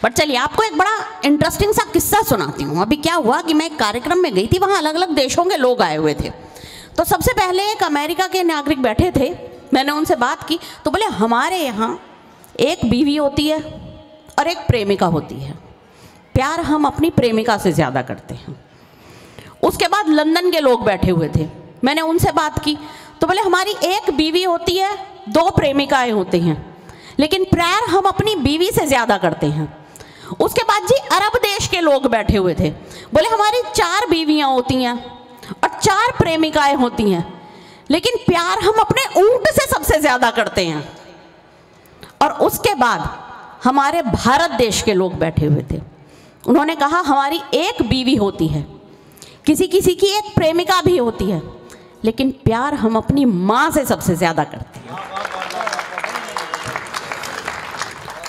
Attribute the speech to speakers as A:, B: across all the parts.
A: But चलिए आपको एक बड़ा इंटरेस्टिंग सा किस्सा सुनाती हूँ। अभी क्या हुआ कि मैं एक कार्यक्रम में गई थी, वहाँ अलग अलग देशों के लोग आए हुए थे। तो सबसे पहले एक अमेरिका के नागरिक बैठे थे, मैंने उनसे बात की तो बोले हमारे यहाँ एक बीवी होती है और एक प्रेमिका होती है, प्यार हम अपनी प्रेमिका से ज़्यादा करते हैं। उसके बाद लंदन के लोग बैठे हुए थे, मैंने उनसे बात की तो बोले हमारी एक बीवी होती है, 2 प्रेमिकाएं होती हैं, लेकिन प्यार हम अपनी बीवी से ज़्यादा करते हैं। उसके बाद जी अरब देश के लोग बैठे हुए थे, बोले हमारी 4 बीवियां होती हैं और 4 प्रेमिकाएं होती हैं, लेकिन प्यार हम अपने ऊंट से सबसे ज़्यादा करते हैं। और उसके बाद हमारे भारत देश के लोग बैठे हुए थे, उन्होंने कहा हमारी एक बीवी होती है, किसी किसी की एक प्रेमिका भी होती है, लेकिन प्यार हम अपनी माँ से सबसे ज़्यादा करते हैं।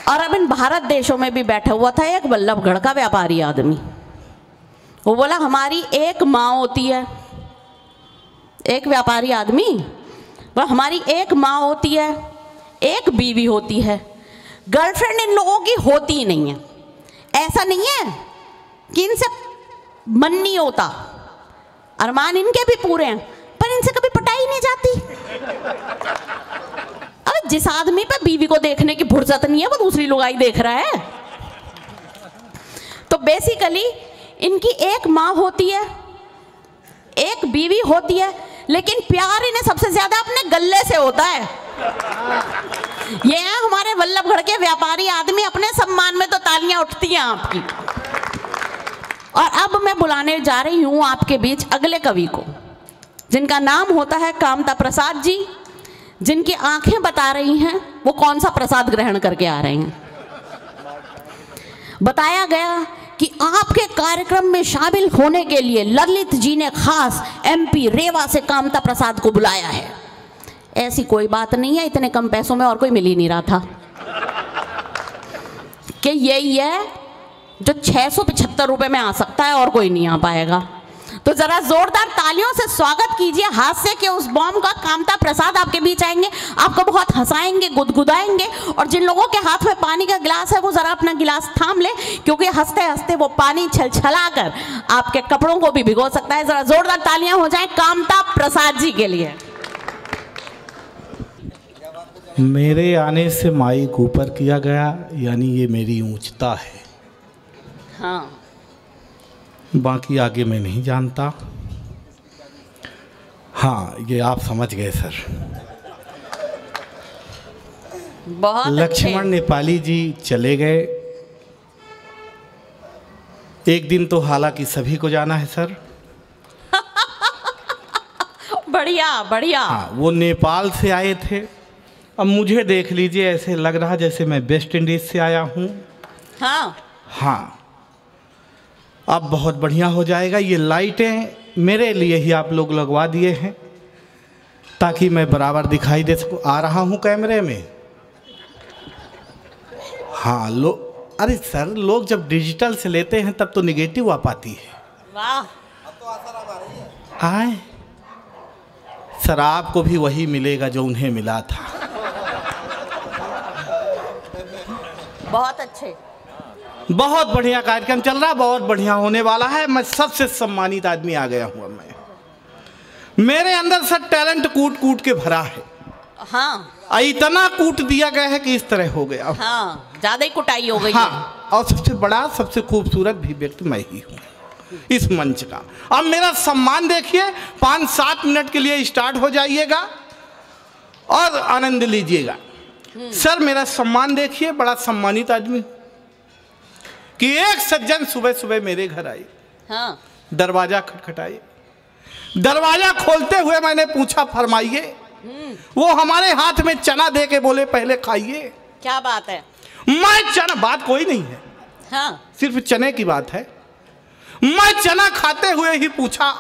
A: और अब इन भारत देशों में भी बैठा हुआ था एक बल्लभगढ़ का व्यापारी आदमी, वो बोला हमारी एक माँ होती है, एक व्यापारी आदमी बोला हमारी एक माँ होती है, एक बीवी होती है, गर्लफ्रेंड इन लोगों की होती ही नहीं है। ऐसा नहीं है कि इनसे मन नहीं होता, अरमान इनके भी पूरे हैं, पर इनसे कभी पटाई नहीं जाती। अब जिस आदमी पे बीवी को देखने की फुर्सत नहीं है वो दूसरी लुगाई देख रहा है। तो बेसिकली इनकी एक माँ होती है, एक बीवी होती है, लेकिन प्यार इन्हें सबसे ज्यादा अपने गले से होता है। ये हैं हमारे बल्लभगढ़ के व्यापारी आदमी, अपने सम्मान में तो तालियां उठती हैं आपकी। और अब मैं बुलाने जा रही हूं आपके बीच अगले कवि को, जिनका नाम होता है कामता प्रसाद जी, जिनकी आंखें बता रही हैं वो कौन सा प्रसाद ग्रहण करके आ रहे हैं। बताया गया कि आपके कार्यक्रम में शामिल होने के लिए ललित जी ने खास MP रेवा से कामता प्रसाद को बुलाया है। ऐसी कोई बात नहीं है, इतने कम पैसों में और कोई मिल ही नहीं रहा था कि यही है जो 675 रुपए में आ सकता है और कोई नहीं आ पाएगा। तो जरा जोरदार तालियों से स्वागत कीजिए हास्य के उस बॉम्ब का। कामता प्रसाद आपके बीच आएंगे, आपको बहुत हंसाएंगे, गुदगुदाएंगे, और जिन लोगों के हाथ में पानी का गिलास है वो जरा अपना गिलास थाम ले, क्योंकि हंसते हंसते वो पानी छलछला कर आपके कपड़ों को भी भिगो सकता है। जरा जोरदार तालियां हो जाए कामता प्रसाद जी के लिए।
B: मेरे आने से माइक ऊपर किया गया, यानी ये मेरी ऊंचता है।
A: हाँ,
B: बाकी आगे मैं नहीं जानता। हाँ, ये आप समझ गए सर।
A: बहुत
B: लक्ष्मण नेपाली जी चले गए, एक दिन तो हालांकि सभी को जाना है सर।
A: बढ़िया बढ़िया।
B: हाँ, वो नेपाल से आए थे। अब मुझे देख लीजिए, ऐसे लग रहा जैसे मैं वेस्ट इंडीज से आया हूँ।
A: हाँ
B: हाँ, अब बहुत बढ़िया हो जाएगा। ये लाइटें मेरे लिए ही आप लोग लगवा दिए हैं ताकि मैं बराबर दिखाई दे सकूँ। आ रहा हूँ कैमरे में। हाँ, अरे सर, लोग जब डिजिटल से लेते हैं तब तो निगेटिव आ पाती है।
A: वाह,
B: आए सर, आपको भी वही मिलेगा जो उन्हें मिला था।
A: बहुत अच्छे,
B: बहुत बढ़िया कार्यक्रम चल रहा, बहुत बढ़िया होने वाला है। मैं सबसे सम्मानित आदमी आ गया हूँ। अब मेरे अंदर सर टैलेंट कूट कूट के भरा है।
A: हाँ,
B: इतना कूट दिया गया है कि इस तरह हो गया।
A: हाँ, ज्यादा ही कुटाई हो गई।
B: हाँ, और सबसे बड़ा, सबसे खूबसूरत भी व्यक्ति मैं ही हूँ इस मंच का। अब मेरा सम्मान देखिए, 5-7 मिनट के लिए स्टार्ट हो जाइएगा और आनंद लीजिएगा। सर, मेरा सम्मान देखिए, बड़ा सम्मानित आदमी कि एक सज्जन सुबह सुबह मेरे घर आए।
A: हाँ,
B: दरवाजा खटखटाए, दरवाजा खोलते हुए मैंने पूछा फरमाइए। वो हमारे हाथ में चना दे के बोले पहले खाइए।
A: क्या बात है।
B: मैं चना, बात कोई नहीं है,
A: हाँ,
B: सिर्फ चने की बात है। मैं चना खाते हुए ही पूछा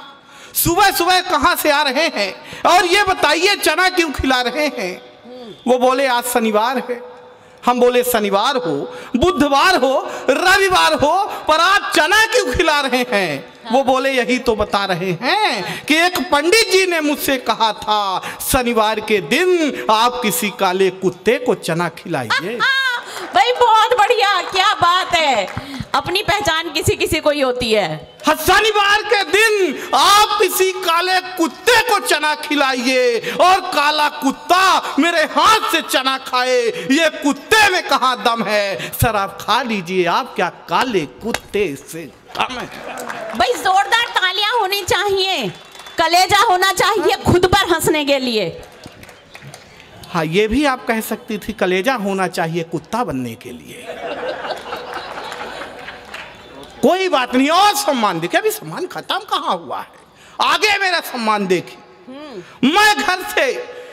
B: सुबह सुबह कहाँ से आ रहे हैं और ये बताइए चना क्यों खिला रहे हैं। वो बोले आज शनिवार है। हम बोले शनिवार हो, बुधवार हो, रविवार हो, पर आप चना क्यों खिला रहे हैं। वो बोले यही तो बता रहे हैं कि एक पंडित जी ने मुझसे कहा था शनिवार के दिन आप किसी काले कुत्ते को चना खिलाइए।
A: भाई बहुत बढ़िया, क्या बात है, अपनी पहचान किसी किसी को ही होती है।
B: शनिवार के दिन आप किसी काले कुत्ते को चना खिलाइए और काला कुत्ता मेरे हाथ से चना खाए, ये कुत्ते में कहाँ दम है? सर आप खा लीजिए, आप क्या काले कुत्ते से कम है?
A: भाई जोरदार तालियां होनी चाहिए, कलेजा होना चाहिए खुद पर हंसने के लिए।
B: हाँ ये भी आप कह सकती थी, कलेजा होना चाहिए कुत्ता बनने के लिए। कोई बात नहीं, और सम्मान देखिए, अभी सम्मान खत्म कहाँ हुआ है, आगे मेरा सम्मान देखिए। मैं घर से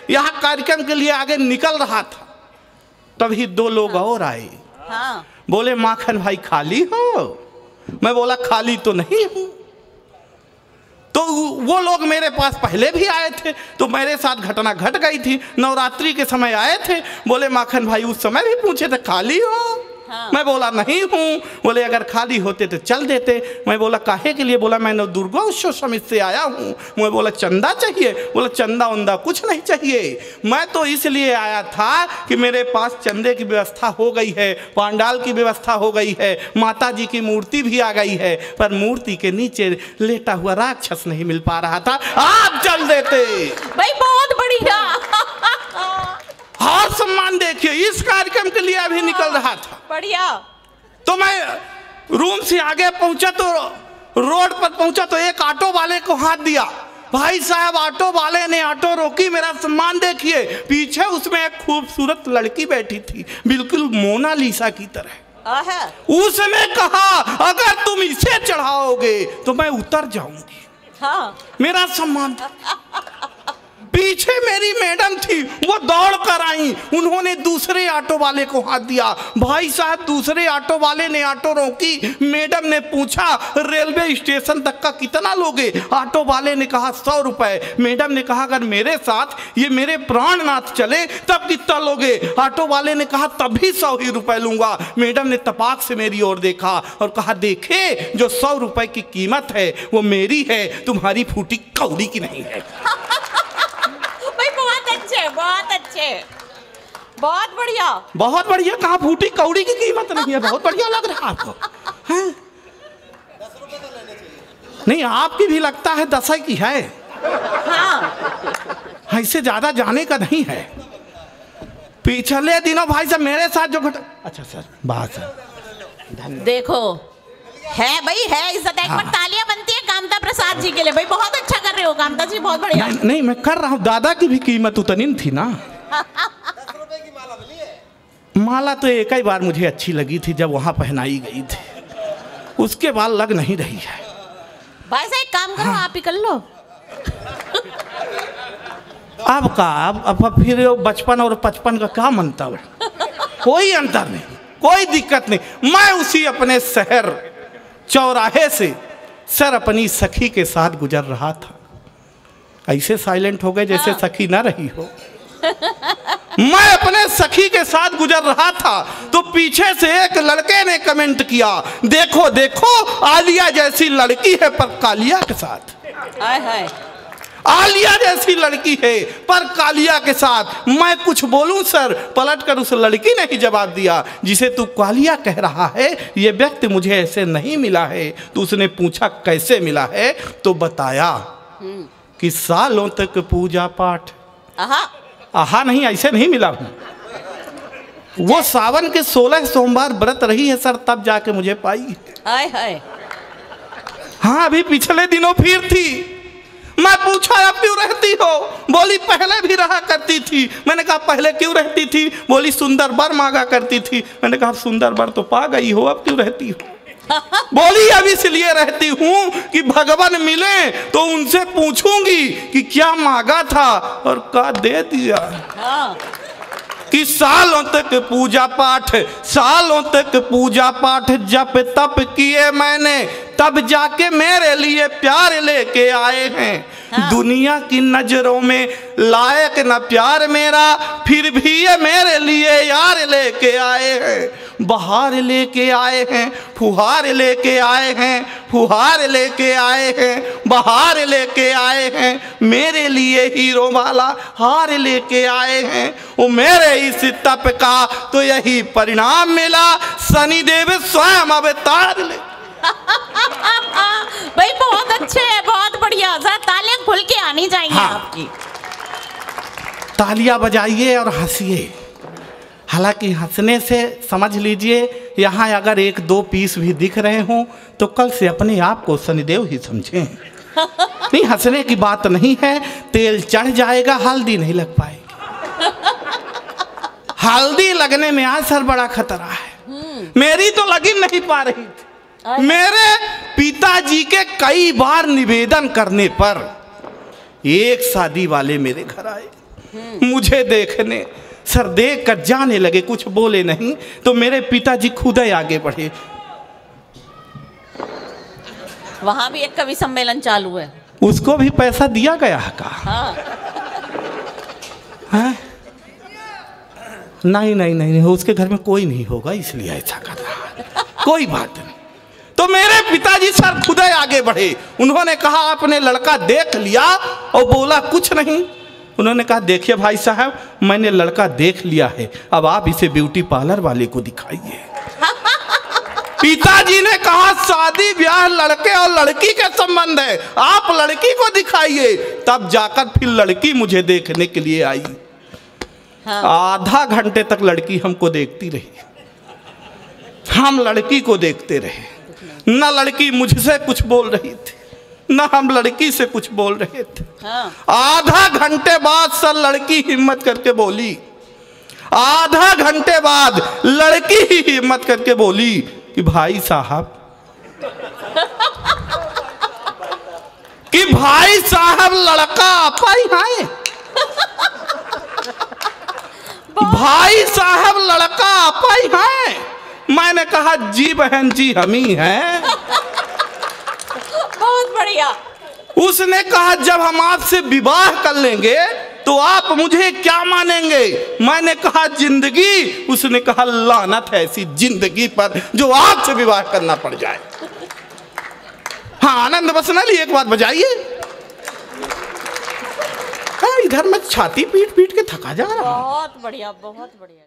B: यहाँ कार्यक्रम के लिए आगे निकल रहा था, तभी दो लोग और आए।
A: हाँ।
B: बोले माखन भाई खाली हो? मैं बोला खाली तो नहीं हूँ। तो वो लोग मेरे पास पहले भी आए थे, तो मेरे साथ घटना घट गई थी। नवरात्रि के समय आए थे, बोले माखन भाई उस समय भी पूछे थे खाली हो? हाँ। मैं बोला नहीं हूँ। बोले अगर खाली होते तो चल देते। मैं बोला काहे के लिए? बोला मैं नव दुर्गा उत्सव समिति से आया हूँ। मैं बोला चंदा चाहिए? बोला चंदा उंदा कुछ नहीं चाहिए, मैं तो इसलिए आया था कि मेरे पास चंदे की व्यवस्था हो गई है, पांडाल की व्यवस्था हो गई है, माता जी की मूर्ति भी आ गई है, पर मूर्ति के नीचे लेटा हुआ राक्षस नहीं मिल पा रहा था, आप चल देते।
A: भाई बहुत बढ़िया।
B: और सम्मान देखिए, इस कार्यक्रम के लिए अभी निकल रहा था,
A: बढ़िया।
B: तो मैं रूम से आगे पहुंचा, तो रोड पर पहुंचा तो एक ऑटो वाले को हाथ दिया। भाई साहब ऑटो वाले ने ऑटो रोकी, मेरा सम्मान देखिए, पीछे उसमें एक खूबसूरत लड़की बैठी थी, बिल्कुल मोनालिसा की तरह। उसने कहा अगर तुम इसे चढ़ाओगे तो मैं उतर जाऊंगी। हाँ। मेरा सम्मान। पीछे मेरी मैडम थी, वो दौड़ कर आई, उन्होंने दूसरे ऑटो वाले को हाथ दिया। भाई साहब दूसरे ऑटो वाले ने ऑटो रोकी, मैडम ने पूछा रेलवे स्टेशन तक का कितना लोगे? ऑटो वाले ने कहा 100 रुपए। मैडम ने कहा अगर मेरे साथ ये मेरे प्राणनाथ चले तब कितना लोगे? ऑटो वाले ने कहा तब भी 100 ही रुपए लूंगा। मैडम ने तपाक से मेरी ओर देखा और कहा देखे जो 100 रुपए की कीमत है वो मेरी है, तुम्हारी फूटी कौड़ी की नहीं है।
A: बहुत अच्छे, बहुत बढ़िया।
B: बहुत बढ़िया, कहाँ फूटी कौड़ी की कीमत नहीं है, बहुत बढ़िया लग रहा है आपको। हैं? नहीं आपकी भी लगता है 10 की है। हाँ। इससे ज्यादा जाने का नहीं है। पिछले दिनों भाई साहब मेरे साथ जो घटा, अच्छा सर बात है,
A: देखो है भाई है इज्जत। एक बार तालियां बनती है कामता प्रसाद जी के लिए। भाई बहुत अच्छा कर रहे हो कामता जी, बहुत बढ़िया।
B: नहीं मैं कर रहा हूँ, दादा की भी कीमत उतनी थी ना।
C: 10 रुपए की माला मिली है।
B: माला तो एक ही बार मुझे अच्छी लगी थी जब वहाँ पहनाई गई थी, उसके बाद लग नहीं रही है।
A: भाई साहब एक काम करो, आप ही कर लो।
B: अब का अब फिर बचपन और 55 का क्या मंतव्य? कोई अंतर नहीं, कोई दिक्कत नहीं। मैं उसी अपने शहर चौराहे से सर अपनी सखी के साथ गुजर रहा था। ऐसे साइलेंट हो गए जैसे सखी ना रही हो। मैं अपने सखी के साथ गुजर रहा था तो पीछे से एक लड़के ने कमेंट किया देखो देखो आलिया जैसी लड़की है पर कालिया के साथ।
A: हाय हाय।
B: आलिया जैसी लड़की है पर कालिया के साथ। मैं कुछ बोलूं सर? पलटकर उस लड़की ने ही जवाब दिया जिसे तू कालिया कह रहा है ये व्यक्ति मुझे ऐसे नहीं मिला है। तो उसने पूछा कैसे मिला है? तो बताया कि सालों तक पूजा पाठ। आहा नहीं, ऐसे नहीं मिला हूं। वो सावन के 16 सोमवार व्रत रही है सर, तब जाके मुझे पाई।
A: हाय हाय।
B: हाँ अभी पिछले दिनों फिर थी। मैं पूछा अब क्यों रहती हो? बोली पहले भी रहा करती थी। मैंने कहा पहले क्यों रहती थी? बोली सुंदर वर मांगा करती थी। मैंने कहा सुंदर वर तो पा गई हो, अब क्यों रहती हो? बोली अब इसलिए रहती हूँ कि भगवान मिले तो उनसे पूछूंगी कि क्या मांगा था और क्या दे दिया। कि सालों तक पूजा पाठ, सालों तक पूजा पाठ जप तप किए मैंने, तब जाके मेरे लिए प्यार लेके आए हैं। दुनिया की नजरों में लायक न प्यार मेरा, फिर भी ये मेरे लिए यार लेके आए हैं। बहार लेके आए हैं, फुहार लेके आए हैं, फुहार लेके आए हैं, बहार लेके आए हैं। मेरे लिए हीरो वाला हार लेके आए हैं। वो मेरे इस तप का तो यही परिणाम मिला। शनि देव स्वयं अवतार ले।
A: भाई बहुत अच्छे है, बहुत बढ़िया। जरा तालियां खुल के आनी चाहिए
B: हाँ।
A: आपकी।
B: तालियां बजाइए और हंसिए। हालांकि हंसने से समझ लीजिए यहाँ अगर 1-2 पीस भी दिख रहे हों तो कल से अपने आप को शनिदेव ही समझें। नहीं, हंसने की बात नहीं है। तेल चढ़ जाएगा, हल्दी नहीं लग पाएगी। हल्दी लगने में आज सर बड़ा खतरा है। मेरी तो लगी नहीं पा रही थी। मेरे पिताजी के कई बार निवेदन करने पर एक शादी वाले मेरे घर आए मुझे देखने। सर देख कर जाने लगे, कुछ बोले नहीं तो मेरे पिताजी खुद ही आगे बढ़े।
A: वहां भी एक कवि सम्मेलन चालू है।
B: उसको भी पैसा दिया गया है का?
A: हाँ।
B: है? नहीं, उसके घर में कोई नहीं होगा इसलिए ऐसा कर रहा है। कोई बात नहीं। तो मेरे पिताजी सर खुद ही आगे बढ़े। उन्होंने कहा आपने लड़का देख लिया? और बोला कुछ नहीं। उन्होंने कहा देखिए भाई साहब, मैंने लड़का देख लिया है, अब आप इसे ब्यूटी पार्लर वाले को दिखाइए। पिताजी ने कहा शादी ब्याह लड़के और लड़की के संबंध है, आप लड़की को दिखाइए। तब जाकर फिर लड़की मुझे देखने के लिए आई।
A: हाँ।
B: आधा घंटे तक लड़की हमको देखती रही, हम लड़की को देखते रहे। न लड़की मुझसे कुछ बोल रही थी, न हम लड़की से कुछ बोल रहे थे।
A: हाँ।
B: आधा घंटे बाद सर लड़की हिम्मत करके बोली। आधा घंटे बाद लड़की ही हिम्मत करके बोली कि भाई साहब लड़का आपा ही है। भाई साहब लड़का आपा ही है। मैंने कहा जी बहन जी हम ही हैं।
A: बहुत बढ़िया।
B: उसने कहा जब हम आपसे विवाह कर लेंगे तो आप मुझे क्या मानेंगे? मैंने कहा जिंदगी। उसने कहा लानत है ऐसी जिंदगी पर जो आपसे विवाह करना पड़ जाए। हाँ आनंद बसनाली एक बात बजाइए। हाँ इधर मैं छाती पीट पीट के थका जा रहा हूं।
A: बहुत बढ़िया, बहुत बढ़िया।